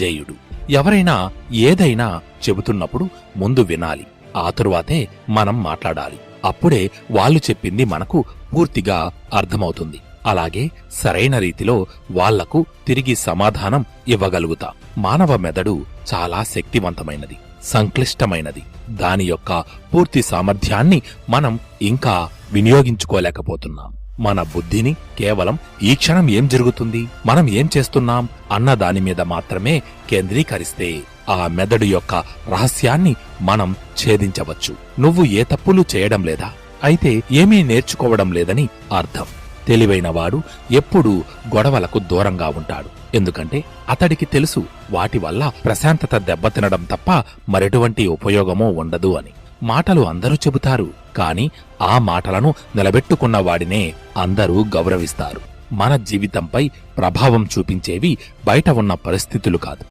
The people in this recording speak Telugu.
అజేయుడు. ఎవరైనా ఏదైనా చెబుతున్నప్పుడు ముందు వినాలి, ఆ తరువాతే మనం మాట్లాడాలి. అప్పుడే వాళ్ళు చెప్పింది మనకు పూర్తిగా అర్థమవుతుంది. అలాగే సరైన రీతిలో వాళ్లకు తిరిగి సమాధానం ఇవ్వగలుగుతాం. మానవ మెదడు చాలా శక్తివంతమైనది, సంక్లిష్టమైనది. దాని యొక్క పూర్తి సామర్థ్యాన్ని మనం ఇంకా వినియోగించుకోలేకపోతున్నాం. మన బుద్ధిని కేవలం ఈ క్షణం ఏం జరుగుతుంది, మనం ఏం చేస్తున్నాం అన్న దాని మీద మాత్రమే కేంద్రీకరిస్తే ఆ మెదడు యొక్క రహస్యాన్ని మనం ఛేదించవచ్చు. నువ్వు ఏ తప్పులు చేయడం లేదా, అయితే ఏమీ నేర్చుకోవడం లేదని అర్థం. తెలివైనవాడు ఎప్పుడూ గొడవలకు దూరంగా ఉంటాడు. ఎందుకంటే అతడికి తెలుసు వాటి వల్ల ప్రశాంతత దెబ్బతినడం తప్ప మరెటువంటి ఉపయోగమూ ఉండదు అని. మాటలు అందరూ చెబుతారు, కాని ఆ మాటలను నిలబెట్టుకున్న వాడినే అందరూ గౌరవిస్తారు. మన జీవితంపై ప్రభావం చూపించేవి బయట ఉన్న పరిస్థితులు కాదు,